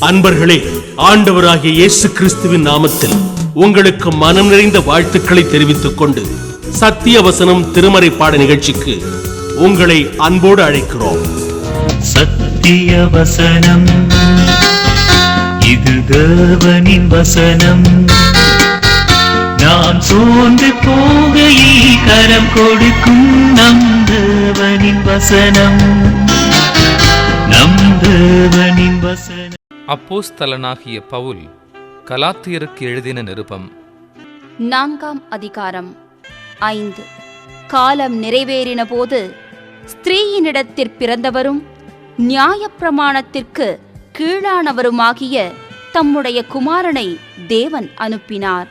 அன்பர்களே, ஆண்டவராகிய இயேசு கிறிஸ்துவின் நாமத்தில் உங்களுக்கு மனம் நிறைந்த வாழ்த்துக்களை தெரிவித்துக் கொண்டு சத்திய வசனம் திருமறை பாட நிகழ்ச்சிக்கு உங்களை அன்போடு அழைக்கிறோம். சத்திய வசனம், இது தேவனின் வசனம். நாம் சோர்ந்து போகையில் கரம் கொடுக்கும் நம் தேவனின் வசனம், நம் தேவனின் வசனம். அப்போஸ்தலனாகிய பவுல் கலாத்தியருக்கு எழுதின நிருபம் 4ஆம் அதிகாரம் 5. காலம் நிறைவேறின போது ஸ்திரீயினிடத்திற் பிறந்தவரும் நியாயப்பிரமாணத்திற்கு கீழானவருமாகிய தம்முடைய குமாரனை தேவன் அனுப்பினார்.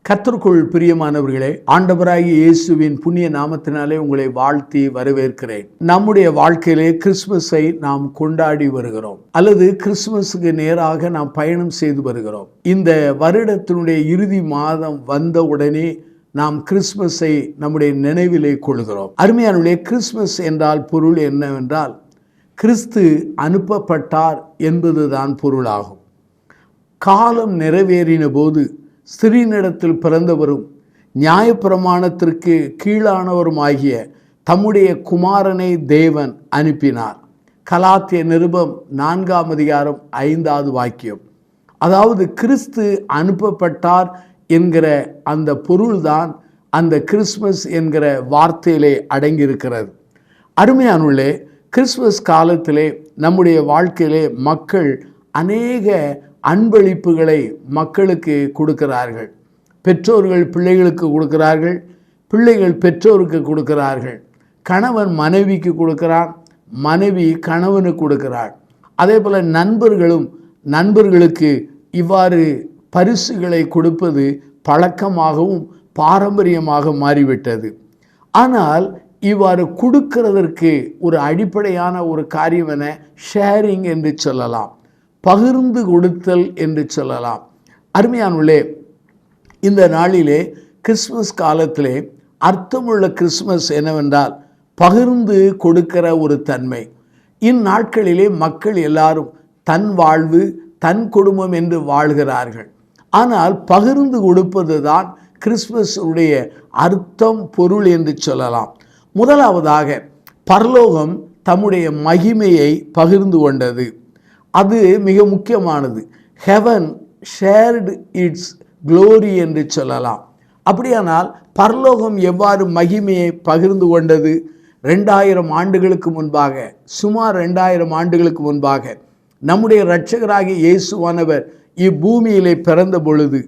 கர்த்தருக்குள் பிரியமானவர்களே, ஆண்டவராகிய இயேசுவின் புண்ணிய நாமத்தினாலே உங்களை வாழ்த்தி வரவேற்கிறேன். நம்முடைய வாழ்க்கையிலே கிறிஸ்துமஸை நாம் கொண்டாடி வருகிறோம், அல்லது கிறிஸ்துமஸுக்கு நேராக நாம் பயணம் செய்து வருகிறோம். இந்த வருடத்தினுடைய இறுதி மாதம் வந்த உடனே நாம் கிறிஸ்துமஸை நம்முடைய நினைவிலே கொள்கிறோம். அருமையானவர்களே, கிறிஸ்துமஸ் என்றால் பொருள் என்னவென்றால் கிறிஸ்து அனுப்பப்பட்டார் என்பதுதான் பொருளாகும். காலம் நிறைவேறின போது ஸ்திரீனிடத்தில் பிறந்தவரும் நியாயப்பிரமாணத்திற்கு கீழானவருமாகிய தம்முடைய குமாரனை தேவன் அனுப்பினார். கலாத்திய நிருபம் 4ஆம் அதிகாரம் 5வது வாக்கியம். அதாவது கிறிஸ்து அனுப்பப்பட்டார் என்கிற அந்த பொருள்தான் அந்த கிறிஸ்மஸ் என்கிற வார்த்தையிலே அடங்கியிருக்கிறது. அருமையானுள்ளே, கிறிஸ்மஸ் காலத்திலே நம்முடைய வாழ்க்கையிலே மக்கள் அநேக அன்பளிப்புகளை மக்களுக்கு கொடுக்கிறார்கள். பெற்றோர்கள் பிள்ளைகளுக்கு கொடுக்கிறார்கள், பிள்ளைகள் பெற்றோருக்கு கொடுக்கிறார்கள், கணவன் மனைவிக்கு கொடுக்கிறான், மனைவி கணவனுக்கு கொடுக்கிறார். அதே போல் நண்பர்களும் நண்பர்களுக்கு இவ்வாறு பரிசுகளை கொடுப்பது பழக்கமாகவும் பாரம்பரியமாக மாறிவிட்டது. ஆனால் இவ்வாறு கொடுக்கிறதற்கு ஒரு அடிப்படையான ஒரு காரியம் என ஷேரிங் என்று சொல்லலாம், பகிர்ந்து கொடுத்தல் என்று சொல்லலாம். அருமையானுள்ளே, இந்த நாளிலே கிறிஸ்மஸ் காலத்திலே அர்த்தமுள்ள கிறிஸ்மஸ் என்னவென்றால் பகிர்ந்து கொடுக்கிற ஒரு தன்மை. இந்நாட்களிலே மக்கள் எல்லாரும் தன் வாழ்வு தன் குடும்பம் என்று வாழ்கிறார்கள். ஆனால் பகிர்ந்து கொடுப்பது தான் கிறிஸ்மஸ் உடைய அர்த்தம், பொருள் என்று சொல்லலாம். முதலாவதாக பரலோகம் தம்முடைய மகிமையை பகிர்ந்து கொண்டது. அது மிக முக்கியமானது. ஹெவன் ஷேர்டு இட்ஸ் க்ளோரி என்று சொல்லலாம். அப்படியானால் பரலோகம் எவ்வாறு மகிமையை பகிர்ந்து கொண்டது? 2000 ஆண்டுகளுக்கு முன்பாக, சுமார் 2000 ஆண்டுகளுக்கு முன்பாக நம்முடைய இரட்சகராகிய இயேசுவானவர் இப்பூமியிலே பிறந்த பொழுது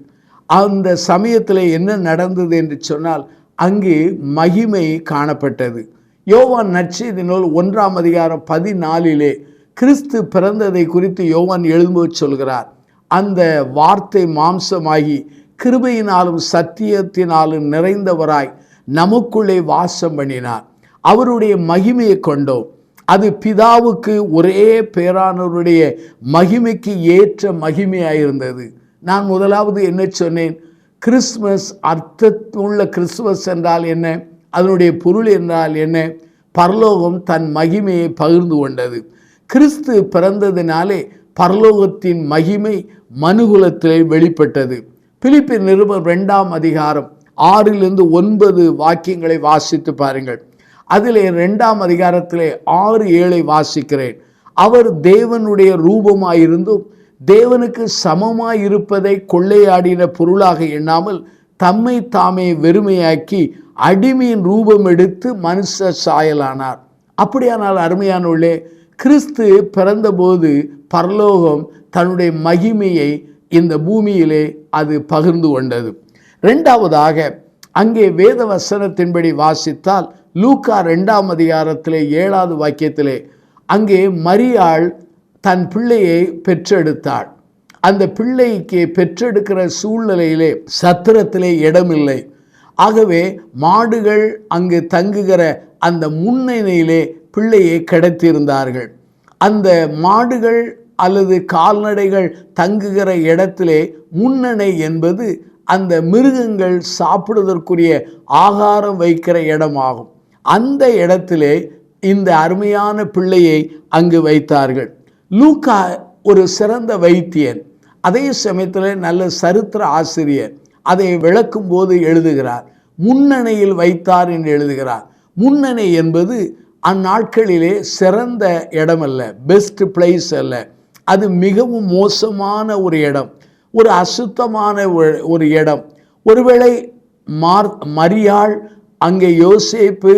அந்த சமயத்தில் என்ன நடந்தது என்று சொன்னால் அங்கே மகிமை காணப்பட்டது. யோவான் நற்செய்தி நூல் 1ஆம் அதிகாரம் 14 கிறிஸ்து பிறந்ததை குறித்து யோவான் எழுதும்போது சொல்கிறார், அந்த வார்த்தை மாம்சமாகி கிருபையினாலும் சத்தியத்தினாலும் நிறைந்தவராய் நமக்குள்ளே வாசம் பண்ணினார். அவருடைய மகிமையை கொண்டோம். அது பிதாவுக்கு ஒரே பேரானவருடைய மகிமைக்கு ஏற்ற மகிமையாயிருந்தது. நான் முதலாவது என்ன சொன்னேன்? கிறிஸ்மஸ், அர்த்தமுள்ள கிறிஸ்துமஸ் என்றால் என்ன, அதனுடைய பொருள் என்றால் என்ன? பரலோகம் தன் மகிமையை பகிர்ந்து கொண்டது. கிறிஸ்து பிறந்ததினாலே பரலோகத்தின் மகிமை மனுகுலத்திலே வெளிப்பட்டது. பிலிப்பியர் நிருபம் 2ஆம் அதிகாரம் 6லிருந்து 9 வாக்கியங்களை வாசித்து பாருங்கள். அதிலே 2ஆம் அதிகாரத்திலே 6-7 வாசிக்கிறேன். அவர் தேவனுடைய ரூபமாயிருந்தும் தேவனுக்கு சமமாயிருப்பதை கொள்ளையாடின பொருளாக எண்ணாமல் தம்மை தாமே வெறுமையாக்கி அடிமையின் ரூபம் எடுத்து மனுஷ சாயலானார். அப்படியானால் அருமையானவர்களே, கிறிஸ்து பிறந்தபோது பரலோகம் தன்னுடைய மகிமையை இந்த பூமியிலே அது பகிர்ந்து கொண்டது. இரண்டாவதாக அங்கே வேத வசனத்தின்படி வாசித்தால் லூக்கா 2ஆம் அதிகாரத்திலே 7வது வாக்கியத்திலே அங்கே மரியாள் தன் பிள்ளையை பெற்றெடுத்தாள். அந்த பிள்ளைக்கு பெற்றெடுக்கிற சூழ்நிலையிலே சத்திரத்திலே இடமில்லை. ஆகவே மாடுகள் அங்கு தங்குகிற அந்த முன்னணியிலே பிள்ளையை கிடத்தியிருந்தார்கள். அந்த மாடுகள் அல்லது கால்நடைகள் தங்குகிற இடத்திலே முன்னணை என்பது அந்த மிருகங்கள் சாப்பிடுவதற்குரிய ஆகாரம் வைக்கிற இடமாகும். அந்த இடத்திலே இந்த அருமையான பிள்ளையை அங்கு வைத்தார்கள். லூக்கா ஒரு சிறந்த வைத்தியன், அதே சமயத்தில் நல்ல சரித்திர ஆசிரியர். அதை விளக்கும் போது எழுதுகிறார், முன்னணையில் வைத்தார் என்று எழுதுகிறார். முன்னணை என்பது அந்நாட்களிலே சிறந்த இடம் அல்ல, பெஸ்ட் பிளேஸ் அல்ல. அது மிகவும் மோசமான ஒரு இடம், ஒரு அசுத்தமான ஒரு இடம். ஒருவேளை மரியாள் அங்கே யோசேப்பு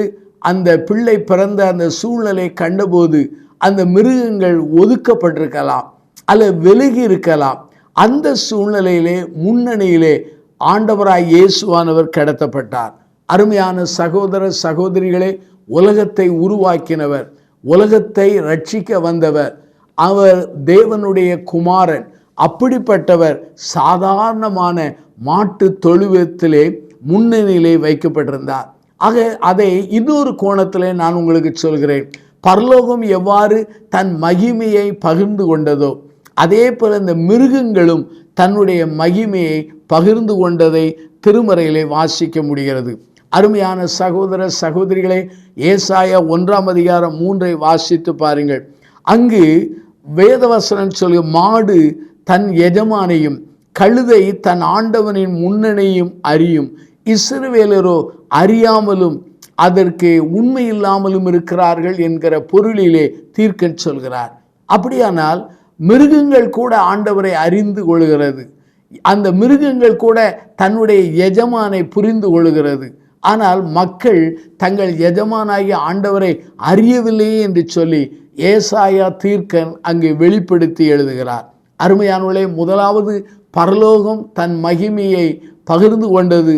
அந்த பிள்ளை பிறந்த அந்த சூழ்நிலை கண்டபோது அந்த மிருகங்கள் ஒதுக்கப்பட்டிருக்கலாம் அல்லது விலகி இருக்கலாம். அந்த சூழ்நிலையிலே முன்னணியிலே ஆண்டவராய் இயேசுவானவர் கடத்தப்பட்டார். அருமையான சகோதர சகோதரிகளே, உலகத்தை உருவாக்கினவர், உலகத்தை ரட்சிக்க வந்தவர், அவர் தேவனுடைய குமாரன். அப்படிப்பட்டவர் சாதாரணமான மாட்டு தொழுவத்திலே முன்னணியிலே வைக்கப்பட்டிருந்தார். ஆக அதை இன்னொரு கோணத்திலே நான் உங்களுக்கு சொல்கிறேன். பரலோகம் எவ்வாறு தன் மகிமையை பகிர்ந்து கொண்டதோ அதே போல இந்த மிருகங்களும் தன்னுடைய மகிமையை பகிர்ந்து கொண்டதை திருமறையிலே வாசிக்க முடிகிறது. அருமையான சகோதர சகோதரிகளே, ஏசாயா 1:3 வாசித்து பாருங்கள். அங்கு வேதவசனம் சொல்லி, மாடு தன் எஜமானையும் கழுதை தன் ஆண்டவனின் முன்னணியும் அறியும், இஸ்ரவேலரோ அறியாமலும் அதற்கு உண்மை இல்லாமலும் இருக்கிறார்கள் என்கிற பொருளிலே தீர்க்கச் சொல்கிறார். அப்படியானால் மிருகங்கள் கூட ஆண்டவரை அறிந்து கொள்கிறது, அந்த மிருகங்கள் கூட தன்னுடைய எஜமானை புரிந்து கொள்கிறது. ஆனால் மக்கள் தங்கள் எஜமானாகிய ஆண்டவரை அறியவில்லையே என்று சொல்லி ஏசாயா தீர்க்கன் அங்கே வெளிப்படுத்தி எழுதுகிறார். அருமையானவர்களே, முதலாவது பரலோகம் தன் மகிமையை பகிர்ந்து கொண்டது.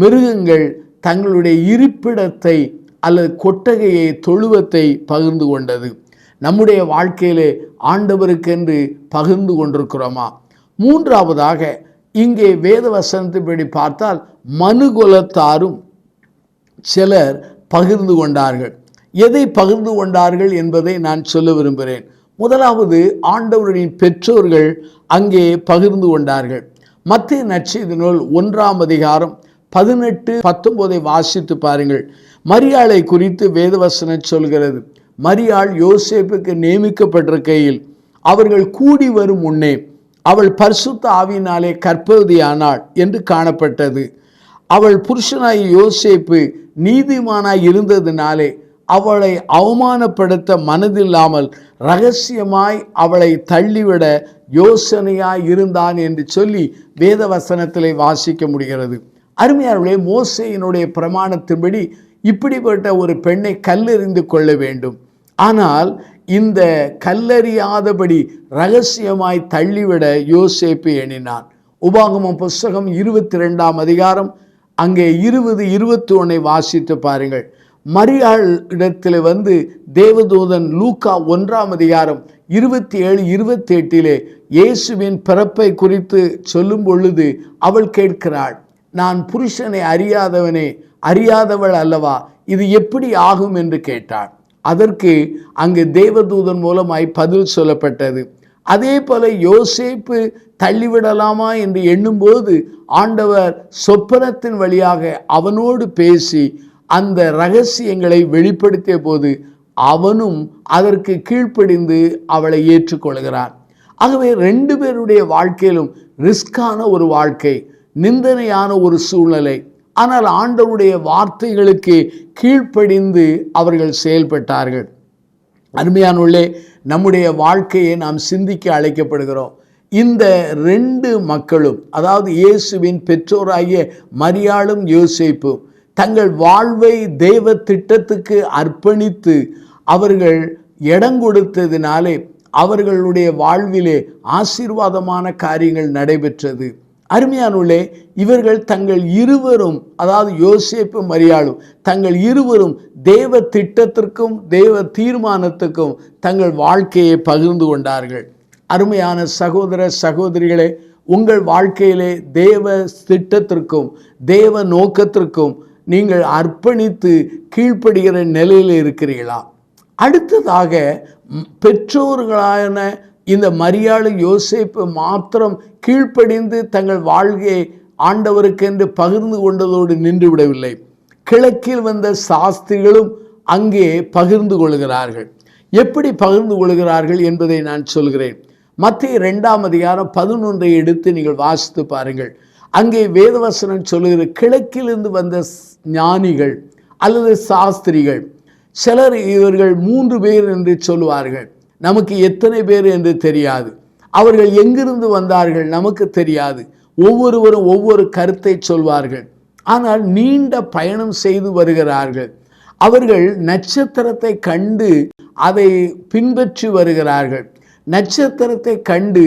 மிருகங்கள் தங்களுடைய இருப்பிடத்தை அல்லது கொட்டகையை, தொழுவத்தை பகிர்ந்து கொண்டது. நம்முடைய வாழ்க்கையிலே ஆண்டவருக்கென்று பகிர்ந்து கொண்டிருக்கிறோமா? மூன்றாவதாக இங்கே வேத வசனத்தின்படி பார்த்தால் மனுகுலத்தாரும் சிலர் பகிர்ந்து கொண்டார்கள். எதை பகிர்ந்து கொண்டார்கள் என்பதை நான் சொல்ல விரும்புகிறேன். முதலாவது ஆண்டவரின் பெற்றோர்கள் அங்கே பகிர்ந்து கொண்டார்கள். மத்தேயு நற்செய்தி நூல் 1:18-19 வாசித்து பாருங்கள். மரியாளை குறித்து வேதவசனம் சொல்கிறது. மரியாள் யோசேப்புக்கு நியமிக்கப்பட்டிருக்கையில் அவர்கள் கூடி வரும் முன்னே அவள் பரிசுத்த ஆவியினாலே கர்ப்பவதியானாள் என்று காணப்பட்டது. அவள் புருஷனாய் யோசேப்பு நீதிமானாய் இருந்ததினாலே அவளை அவமானப்படுத்த மனதில்லாமல் இரகசியமாய் அவளை தள்ளிவிட யோசனையாய் இருந்தான் என்று சொல்லி வேதவசனத்திலே வாசிக்க முடிகிறது. அருமையானவர்களே, மோசேயினுடைய பிரமாணத்தின்படி இப்படிப்பட்ட ஒரு பெண்ணை கல்லெறிந்து கொள்ள வேண்டும். ஆனால் இந்த கல்லறியாதபடி இரகசியமாய் தள்ளிவிட யோசேப்பு எண்ணினான். உபாகமம் புஸ்தகம் 22 அங்கே 20-21 வாசித்து பாருங்கள். மரியாள் இடத்தில் வந்து தேவதூதன் லூக்கா 1:27-28 இயேசுவின் பிறப்பை குறித்து சொல்லும் பொழுது அவள் கேட்கிறாள், நான் புருஷனை அறியாதவள் அல்லவா, இது எப்படி ஆகும் என்று கேட்டாள். அதற்கு அங்கு தேவதூதன் மூலமாய் பதில் சொல்லப்பட்டது. அதே போல யோசேப்பு தள்ளிவிடலாமா என்று எண்ணும்போது ஆண்டவர் சொப்பனத்தின் வழியாக அவனோடு பேசி அந்த இரகசியங்களை வெளிப்படுத்திய போது அவனும் அதற்கு கீழ்ப்படிந்து அவளை ஏற்றுக்கொள்கிறான். ஆகவே 2 பேருடைய வாழ்க்கையிலும் ரிஸ்கான ஒரு வாழ்க்கை, நிந்தனையான ஒரு சூழ்நிலை. ஆனால் ஆண்டவருடைய வார்த்தைகளுக்கு கீழ்ப்படிந்து அவர்கள் செயல்பட்டார்கள். அருமையானவர்களே, நம்முடைய வாழ்க்கையை நாம் சிந்திக்க அழைக்கப்படுகிறோம். இந்த 2 மக்களும், அதாவது இயேசுவின் பெற்றோராகிய மரியாளும் யோசேப்பும் தங்கள் வாழ்வை தேவ திட்டத்துக்கு அர்ப்பணித்து அவர்கள் இடம் கொடுத்ததினாலே அவர்களுடைய வாழ்விலே ஆசீர்வாதமான காரியங்கள் நடைபெற்றது. அருமையானவர்களே, இவர்கள் தங்கள் இருவரும், அதாவது யோசேப்பு மரியாளும் தங்கள் இருவரும் தேவ திட்டத்திற்கும் தேவ தீர்மானத்துக்கும் தங்கள் வாழ்க்கையை பகிர்ந்து கொண்டார்கள். அருமையான சகோதர சகோதரிகளே, உங்கள் வாழ்க்கையிலே தேவ திட்டத்திற்கும் தேவ நோக்கத்திற்கும் நீங்கள் அர்ப்பணித்து கீழ்ப்படுகிற நிலையில் இருக்கிறீர்களா? அடுத்ததாக பெற்றோர்களான இந்த மரியாள் யோசேப்பு மாத்திரம் கீழ்ப்படிந்து தங்கள் வாழ்க்கையை ஆண்டவருக்கென்று பகிர்ந்து கொண்டதோடு நின்று விடவில்லை. கிழக்கில் வந்த சாஸ்திரிகளும் அங்கே பகிர்ந்து கொள்கிறார்கள். எப்படி பகிர்ந்து கொள்கிறார்கள் என்பதை நான் சொல்கிறேன். மத்தேயு 2ஆம் அதிகாரம் 11 எடுத்து நீங்கள் வாசித்து பாருங்கள். அங்கே வேதவசனம் சொல்லுகிற கிழக்கிலிருந்து வந்த ஞானிகள் அல்லது சாஸ்திரிகள், சிலர் இவர்கள் 3 பேர் என்று சொல்லுவார்கள். நமக்கு எத்தனை பேர் என்று தெரியாது. அவர்கள் எங்கிருந்து வந்தார்கள் நமக்கு தெரியாது. ஒவ்வொருவரும் ஒவ்வொரு கருத்தை சொல்வார்கள். ஆனால் நீண்ட பயணம் செய்து வருகிறார்கள். அவர்கள் நட்சத்திரத்தை கண்டு அதை பின்பற்றி வருகிறார்கள். நட்சத்திரத்தை கண்டு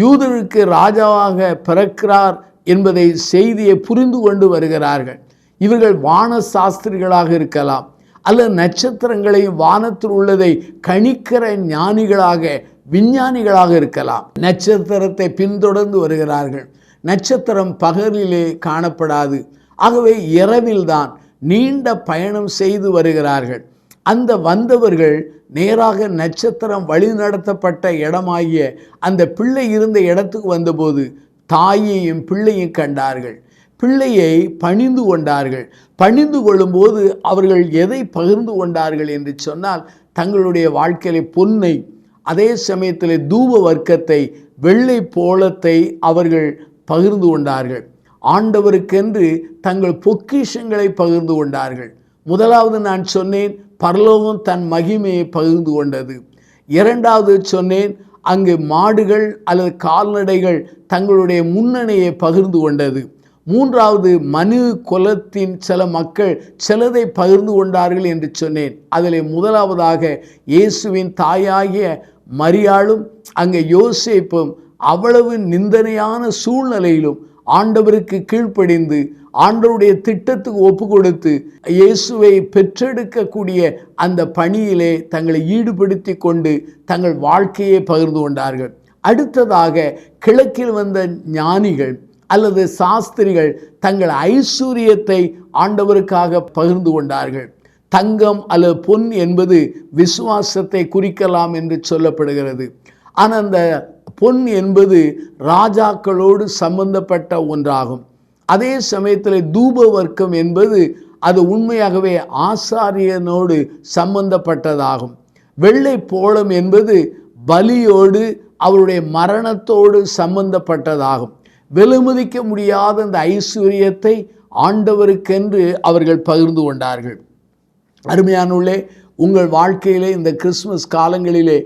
யூதருக்கு ராஜாவாக பிறக்கிறார் என்பதை செய்தியை புரிந்து கொண்டு வருகிறார்கள். இவர்கள் வான சாஸ்திரிகளாக இருக்கலாம், அல்லது நட்சத்திரங்களை வானத்தில் உள்ளதை கணிக்கிற ஞானிகளாக விஞ்ஞானிகளாக இருக்கலாம். நட்சத்திரத்தை பின்தொடர்ந்து வருகிறார்கள். நட்சத்திரம் பகலிலே காணப்படாது. ஆகவே இரவில்தான் நீண்ட பயணம் செய்து வருகிறார்கள். அந்த வந்தவர்கள் நேராக நட்சத்திரம் வழிநடத்தப்பட்ட இடமாகிய அந்த பிள்ளை இருந்த இடத்துக்கு வந்தபோது தாயையும் பிள்ளையும் கண்டார்கள். பிள்ளையை பணிந்து கொண்டார்கள். பணிந்து கொள்ளும்போது அவர்கள் எதை பகிர்ந்து கொண்டார்கள் என்று சொன்னால், தங்களுடைய வாழ்க்கையிலே பொன்னை, அதே சமயத்தில் தூப வர்க்கத்தை, வெள்ளை போளத்தை அவர்கள் பகிர்ந்து கொண்டார்கள். ஆண்டவருக்கென்று தங்கள் பொக்கிஷங்களை பகிர்ந்து கொண்டார்கள். முதலாவது நான் சொன்னேன், பரலோகம் தன் மகிமையை பகிர்ந்து கொண்டது. இரண்டாவது சொன்னேன், அங்கு மாடுகள் அல்லது கால்நடைகள் தங்களுடைய முன்னணியை பகிர்ந்து கொண்டது. மூன்றாவது, மனு குலத்தின் சில மக்கள் சிலதை பகிர்ந்து கொண்டார்கள் என்று சொன்னேன். அதில் முதலாவதாக இயேசுவின் தாயாகிய மரியாளும் அங்கே யோசேப்பும் அவ்வளவு நிந்தனையான சூழ்நிலையிலும் ஆண்டவருக்கு கீழ்ப்படிந்து ஆண்டவருடைய திட்டத்துக்கு ஒப்பு கொடுத்து இயேசுவை பெற்றெடுக்கக்கூடிய அந்த பணியிலே தங்களை ஈடுபடுத்தி கொண்டு தங்கள் வாழ்க்கையை பகிர்ந்து கொண்டார்கள். அடுத்ததாக கிழக்கில் வந்த ஞானிகள் அல்லது சாஸ்திரிகள் தங்கள் ஐஸ்வர்யத்தை ஆண்டவருக்காக பகிர்ந்து கொண்டார்கள். தங்கம் அல்லது பொன் என்பது விசுவாசத்தை குறிக்கலாம் என்று சொல்லப்படுகிறது. ஆனால் அந்த பொன் என்பது ராஜாக்களோடு சம்பந்தப்பட்ட ஒன்றாகும். அதே சமயத்தில் தூப வர்க்கம் என்பது அது உண்மையாகவே ஆசாரியனோடு சம்பந்தப்பட்டதாகும். வெள்ளை போளம் என்பது பலியோடு அவருடைய மரணத்தோடு சம்பந்தப்பட்டதாகும். விலைமதிக்க முடியாத அந்த ஐஸ்வர்யத்தை ஆண்டவருக்கென்று அவர்கள் பகிர்ந்து கொண்டார்கள். அருமையானவர்களே, உங்கள் வாழ்க்கையிலே இந்த கிறிஸ்துமஸ் காலங்களிலே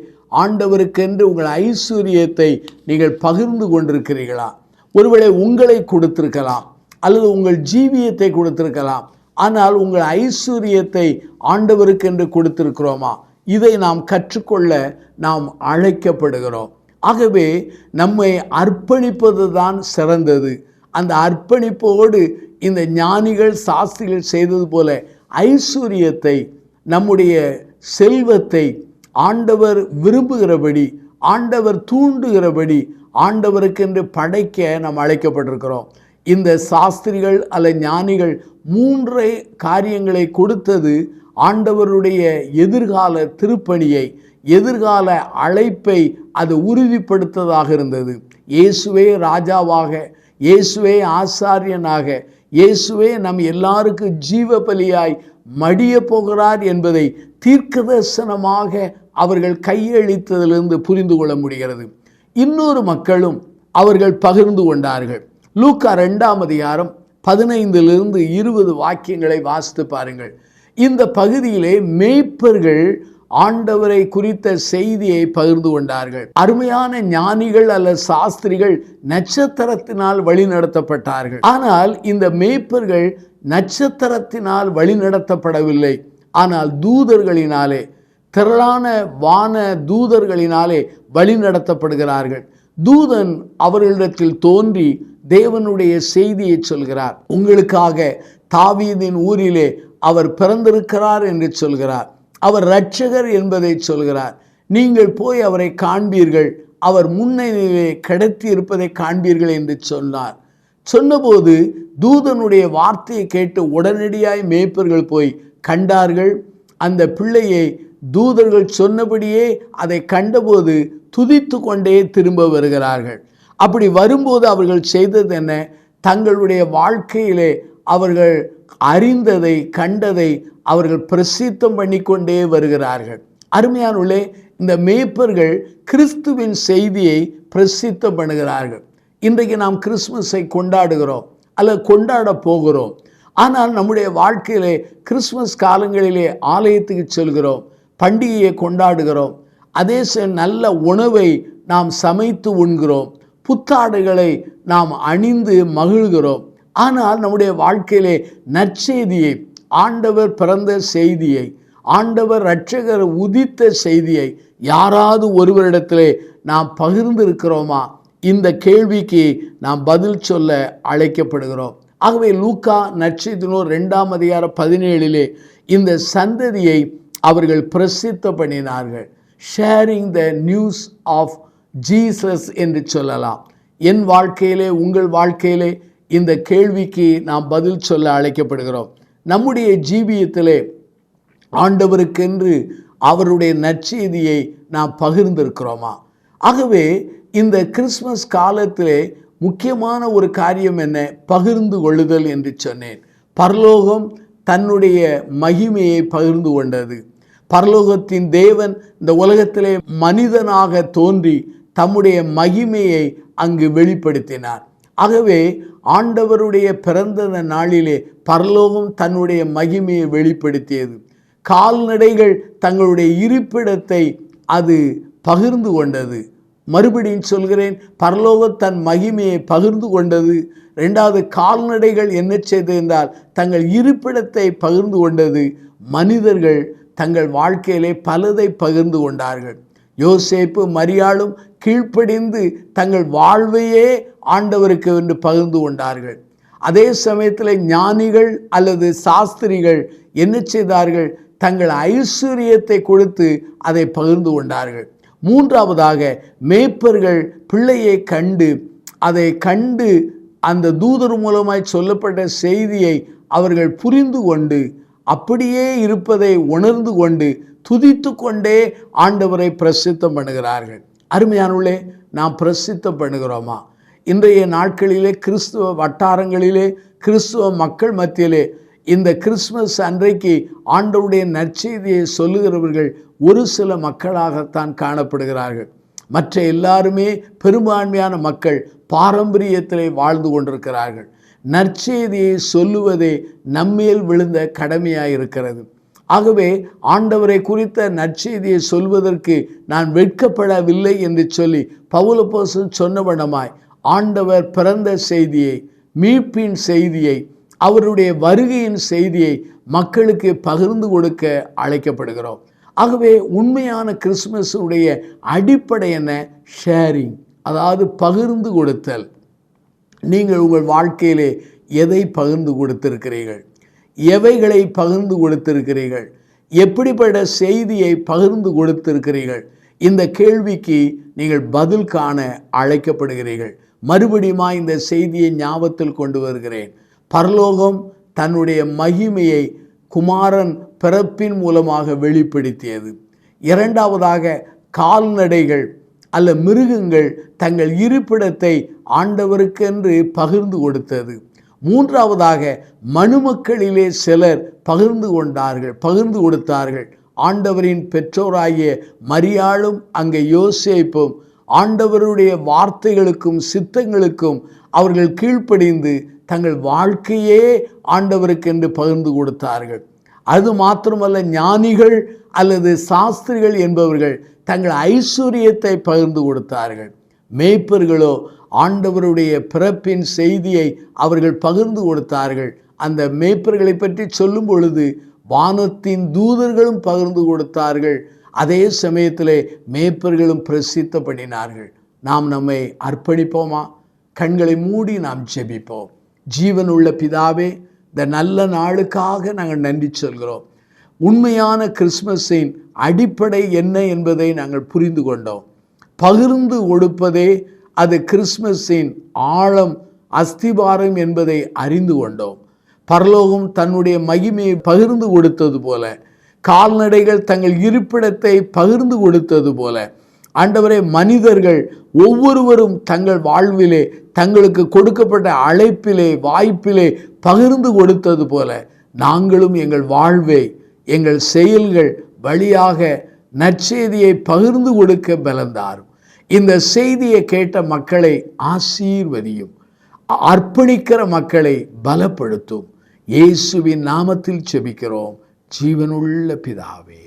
ஆண்டவருக்கென்று உங்கள் ஐஸ்வர்யத்தை நீங்கள் பகிர்ந்து கொண்டிருக்கிறீர்களா? ஒருவேளை உங்களை கொடுத்திருக்கலாம், அல்லது உங்கள் ஜீவியத்தை கொடுத்திருக்கலாம். ஆனால் உங்கள் ஐஸ்வர்யத்தை ஆண்டவருக்கென்று கொடுத்திருக்கிறோமா? இதை நாம் கற்றுக்கொள்ள நாம் அழைக்கப்படுகிறோம். ஆகவே நம்மை அர்ப்பணிப்பது தான் சிறந்தது. அந்த அர்ப்பணிப்போடு இந்த ஞானிகள் சாஸ்திரிகள் செய்தது போல ஐஸ்வர்யத்தை, நம்முடைய செல்வத்தை ஆண்டவர் விரும்புகிறபடி, ஆண்டவர் தூண்டுகிறபடி ஆண்டவருக்கென்று படைக்க நாம் அழைக்கப்பட்டிருக்கிறோம். இந்த சாஸ்திரிகள் அல்ல ஞானிகள் 3 காரியங்களை கொடுத்தது ஆண்டவருடைய எதிர்கால திருப்பணியை, எதிர்கால அழைப்பை அது உறுதிப்படுத்ததாக இருந்தது. இயேசுவே ராஜாவாக, இயேசுவே ஆசாரியனாக, இயேசுவே நம் எல்லாருக்கும் ஜீவ பலியாய் மடிய போகிறார் என்பதை தீர்க்கதரிசனமாக அவர்கள் கையளித்ததிலிருந்து புரிந்து கொள்ள முடிகிறது. இன்னொரு மக்களும் அவர்கள் பகிர்ந்து கொண்டார்கள். லூக்கா 2ஆம் அதிகாரம் 15 20 வாக்கியங்களை வாசித்து பாருங்கள். இந்த பகுதியிலே மேய்ப்பர்கள் ஆண்டவரை குறித்த செய்தியை பகிர்ந்து கொண்டார்கள். அருமையான ஞானிகள் அல்லது சாஸ்திரிகள் நட்சத்திரத்தினால் வழி நடத்தப்பட்டார்கள். ஆனால் இந்த மேய்ப்பர்கள் நட்சத்திரத்தினால் வழி நடத்தப்படவில்லை, ஆனால் தூதர்களினாலே, திரளான வான தூதர்களினாலே வழி நடத்தப்படுகிறார்கள். தூதன் அவர்களிடத்தில் தோன்றி தேவனுடைய செய்தியை சொல்கிறார். உங்களுக்காக தாவீதின் ஊரிலே அவர் பிறந்திருக்கிறார் என்று சொல்கிறார். அவர் இரட்சகர் என்பதை சொல்கிறார். நீங்கள் போய் அவரை காண்பீர்கள், அவர் முன்னணியிலே கிடத்தி இருப்பதை காண்பீர்கள் என்று சொன்னார். சொன்னபோது தூதனுடைய வார்த்தையை கேட்டு உடனடியாய் மேய்ப்பர்கள் போய் கண்டார்கள். அந்த பிள்ளையை தூதர்கள் சொன்னபடியே அதை கண்டபோது துதித்து கொண்டே திரும்ப வருகிறார்கள். அப்படி வரும்போது அவர்கள் செய்தது என்ன? தங்களுடைய வாழ்க்கையிலே அவர்கள் அறிந்ததை கண்டதை அவர்கள் பிரசித்தம் பண்ணிக்கொண்டே வருகிறார்கள். அருமையானவர்களே, இந்த மேய்ப்பர்கள் கிறிஸ்துவின் செய்தியை பிரசித்தம் பண்ணுகிறார்கள். இன்றைக்கு நாம் கிறிஸ்துமஸை கொண்டாடுகிறோம் அல்லது கொண்டாட போகிறோம். ஆனால் நம்முடைய வாழ்க்கையிலே கிறிஸ்துமஸ் காலங்களிலே ஆலயத்துக்கு செல்கிறோம், பண்டிகையை கொண்டாடுகிறோம். அதே நல்ல உணவை நாம் சமைத்து உண்கிறோம், புத்தாடைகளை நாம் அணிந்து மகிழ்கிறோம். ஆனால் நம்முடைய வாழ்க்கையிலே நற்செய்தியை, ஆண்டவர் பிறந்த செய்தியை, ஆண்டவர் இரட்சகர் உதித்த செய்தியை யாராவது ஒருவரிடத்திலே நாம் பகிர்ந்திருக்கிறோமா? இந்த கேள்விக்கு நாம் பதில் சொல்ல அழைக்கப்படுகிறோம். ஆகவே லூக்கா நற்செய்தி நூல் 2:17 இந்த சந்ததியை அவர்கள் பிரசித்த பண்ணினார்கள். Sharing the news of Jesus என்று சொல்லலாம். என் வாழ்க்கையிலே, உங்கள் வாழ்க்கையிலே இந்த கேள்விக்கு நாம் பதில் சொல்ல அழைக்கப்படுகிறோம். நம்முடைய ஜீவியத்திலே ஆண்டவருக்கென்று அவருடைய நற்செய்தியை நாம் பகிர்ந்திருக்கிறோமா? ஆகவே இந்த கிறிஸ்மஸ் காலத்திலே முக்கியமான ஒரு காரியம் என்ன? பகிர்ந்து கொள்ளுதல் என்று சொன்னேன். பரலோகம் தன்னுடைய மகிமையை பகிர்ந்து கொண்டது. பரலோகத்தின் தேவன் இந்த உலகத்திலே மனிதனாக தோன்றி தம்முடைய மகிமையை அங்கு வெளிப்படுத்தினார். ஆகவே ஆண்டவருடைய பிறந்த நாளிலே பரலோகம் தன்னுடைய மகிமையை வெளிப்படுத்தியது. கால்நடைகள் தங்களுடைய இருப்பிடத்தை அது பகிர்ந்து கொண்டது. மறுபடியும் சொல்கிறேன், பரலோகம் தன் மகிமையை பகிர்ந்து கொண்டது. ரெண்டாவது, கால்நடைகள் என்ன செய்தது என்றால் தங்கள் இருப்பிடத்தை பகிர்ந்து கொண்டது. மனிதர்கள் தங்கள் வாழ்க்கையிலே பலதை பகிர்ந்து கொண்டார்கள். யோசேப்பு மரியாளும் கீழ்ப்படிந்து தங்கள் வாழ்வையே ஆண்டவருக்கு என்று பகிர்ந்து கொண்டார்கள். அதே சமயத்தில் ஞானிகள் அல்லது சாஸ்திரிகள் என்ன செய்தார்கள்? தங்கள் ஐஸ்வர்யத்தை கொடுத்து அதை பகிர்ந்து கொண்டார்கள். மூன்றாவதாக, மேய்ப்பர்கள் பிள்ளையை கண்டு அதை கண்டு அந்த தூதர் மூலமாய் சொல்லப்பட்ட செய்தியை அவர்கள் புரிந்து கொண்டு அப்படியே இருப்பதை உணர்ந்து கொண்டு துதித்து கொண்டே ஆண்டவரை பிரசித்தம் பண்ணுகிறார்கள். அருமையானவர்களே, நாம் பிரசித்தம் பண்ணுகிறோமா? இன்றைய நாட்களிலே கிறிஸ்துவ வட்டாரங்களிலே, கிறிஸ்துவ மக்கள் மத்தியிலே இந்த கிறிஸ்மஸ் அன்றைக்கு ஆண்டவருடைய நற்செய்தியை சொல்லுகிறவர்கள் ஒரு சில மக்களாகத்தான் காணப்படுகிறார்கள். மற்ற எல்லாருமே, பெரும்பான்மையான மக்கள் பாரம்பரியத்திலே வாழ்ந்து கொண்டிருக்கிறார்கள். நற்செய்தியை சொல்லுவதே நம்மேல் விழுந்த கடமையாக இருக்கிறது. ஆகவே ஆண்டவரை குறித்த நற்செய்தியை சொல்வதற்கு நான் வெட்கப்படவில்லை என்று சொல்லி பவுல் அப்போஸ்தலன் சொன்னவண்ணமாய் ஆண்டவர் பிறந்த செய்தியை, மீட்பின் செய்தியை, அவருடைய வருகையின் செய்தியை மக்களுக்கு பகிர்ந்து கொடுக்க அழைக்கப்படுகிறோம். ஆகவே உண்மையான கிறிஸ்துமஸுடைய அடிப்படை என்ன? ஷேரிங், அதாவது பகிர்ந்து கொடுத்தல். நீங்கள் உங்கள் வாழ்க்கையிலே எதை பகிர்ந்து கொடுத்திருக்கிறீர்கள்? எவைகளை பகிர்ந்து கொடுத்திருக்கிறீர்கள்? எப்படிப்பட்ட செய்தியை பகிர்ந்து கொடுத்திருக்கிறீர்கள்? இந்த கேள்விக்கு நீங்கள் பதில் காண அழைக்கப்படுகிறீர்கள். மறுபடியும் இந்த செய்தியை ஞாபகத்தில் கொண்டு வருகிறேன். பரலோகம் தன்னுடைய மகிமையை குமாரன் பிறப்பின் மூலமாக வெளிப்படுத்தியது. இரண்டாவதாக, கால்நடைகள் அல்ல மிருகங்கள் தங்கள் இருப்பிடத்தை ஆண்டவருக்கென்று பகிர்ந்து கொடுத்தது. மூன்றாவதாக, மனுமக்களிலே சிலர் பகிர்ந்து கொடுத்தார்கள். ஆண்டவரின் பெற்றோராகிய மரியாளும் அங்கே யோசேப்பும் ஆண்டவருடைய வார்த்தைகளுக்கும் சித்தங்களுக்கும் அவர்கள் கீழ்ப்படிந்து தங்கள் வாழ்க்கையே ஆண்டவருக்கென்று பகிர்ந்து கொடுத்தார்கள். அது மாத்திரமல்ல, ஞானிகள் அல்லது சாஸ்திரிகள் என்பவர்கள் தங்கள் ஐஸ்வர்யத்தை பகிர்ந்து கொடுத்தார்கள். மேய்ப்பர்களோ ஆண்டவருடைய பிறப்பின் செய்தியை அவர்கள் பகிர்ந்து கொடுத்தார்கள். அந்த மேய்ப்பர்களை பற்றி சொல்லும் பொழுது வானத்தின் தூதர்களும் பகிர்ந்து கொடுத்தார்கள். அதே சமயத்திலே மேய்ப்பர்களும் பிரசித்த பண்ணினார்கள். நாம் நம்மை அர்ப்பணிப்போமா? கண்களை மூடி நாம் ஜெபிப்போம். ஜீவனுள்ள பிதாவே, இந்த நல்ல நாளுக்காக நாங்கள் நன்றி சொல்கிறோம். உண்மையான கிறிஸ்மஸின் அடிப்படை என்ன என்பதை நாங்கள் புரிந்து கொண்டோம். பகிர்ந்து கொடுப்பதே அது கிறிஸ்மஸின் ஆழம், அஸ்திபாரம் என்பதை அறிந்து கொண்டோம். பரலோகம் தன்னுடைய மகிமையை பகிர்ந்து கொடுத்தது போல, கால்நடைகள் தங்கள் இருப்பிடத்தை பகிர்ந்து கொடுத்தது போல, ஆண்டவரே, மனிதர்கள் ஒவ்வொருவரும் தங்கள் வாழ்விலே தங்களுக்கு கொடுக்கப்பட்ட அழைப்பிலே வாய்ப்பிலே பகிர்ந்து கொடுத்தது போல நாங்களும் எங்கள் வாழ்வை எங்கள் செயல்கள் வழியாக நற்செய்தியை பகிர்ந்து கொடுக்க பலந்தாரும். இந்த செய்தியை கேட்ட மக்களை ஆசீர்வதியும், அர்ப்பணிக்கிற மக்களை பலப்படுத்தும். இயேசுவின் நாமத்தில் செபிக்கிறோம் ஜீவனுள்ள பிதாவே.